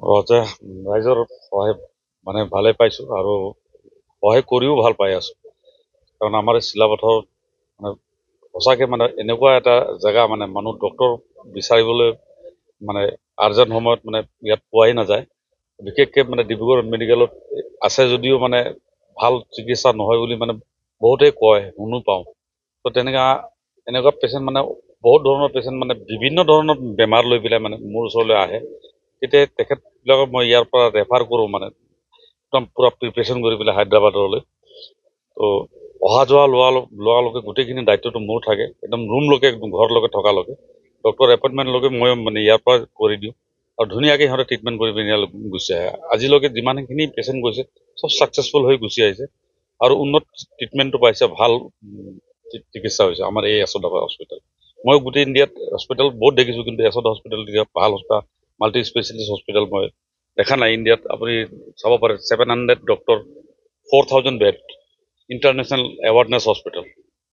ৰজা ৰাইজৰ সহায় ভালে পাইছো আৰু সহায় কৰিও ভাল পাই আছো কাৰণ আমাৰ এই চিলাপথাৰ মানে সঁচাকে এনেকুৱা এটা জেগা মানুহ ডক্তৰ বিচাৰিবলৈ মানে আৰ্জেণ্ট সময়ত ইয়াত পোৱাই নাযায় বিশেষকে ডিব্ৰুগড় মেডিকেলত আছে যদিও ভাল চিকিৎসা নহয় বুলি বহুতেই কয় শুনো পাওঁ তো এনেকুৱা পেচেণ্ট বহুত ধৰণৰ পেচেণ্ট বিভিন্ন ধৰণৰ বেমাৰ লৈ পেলাই মোৰ ওচৰলৈ আহে তেতিয়া তেখেতবিলাকক মই ইয়াৰ পৰা ৰেফাৰ কৰোঁ একদম পুৰা প্ৰিপেৰেশ্যন কৰি পেলাই হায়দৰাবাদলৈ তো অহা যোৱা লোৱালৈকে গোটেইখিনি দায়িত্বটো মোৰ থাকে একদম ৰুমলৈকে একদম ঘৰলৈকে থকালৈকে ডক্টৰ এপইণ্টমেণ্টলৈকে মই ইয়াৰ পৰা কৰি দিওঁ আৰু ধুনীয়াকৈ সিহঁতে ট্ৰিটমেণ্ট কৰি পিনি ইয়ালৈ গুচি আহে আজিলৈকে যিমানখিনি পেচেণ্ট গৈছে চব ছাকচেছফুল হৈ গুচি আহিছে আৰু উন্নত ট্ৰিটমেণ্টটো পাইছে ভাল চিকিৎসা হৈছে আমাৰ এই যশোদা হস্পিটেল মই গোটেই ইণ্ডিয়াত হস্পিটেল বহুত দেখিছোঁ কিন্তু যশোদা হস্পিটেল ভাল মাল্টি স্পেচিয়েলিষ্ট হস্পিটেল মই দেখা নাই ইণ্ডিয়াত আপুনি চাব পাৰে 700 ডক্টৰ 4000 বেড ইণ্টাৰনেশ্যনেল এৱাৰ্ডনেছ হস্পিটেল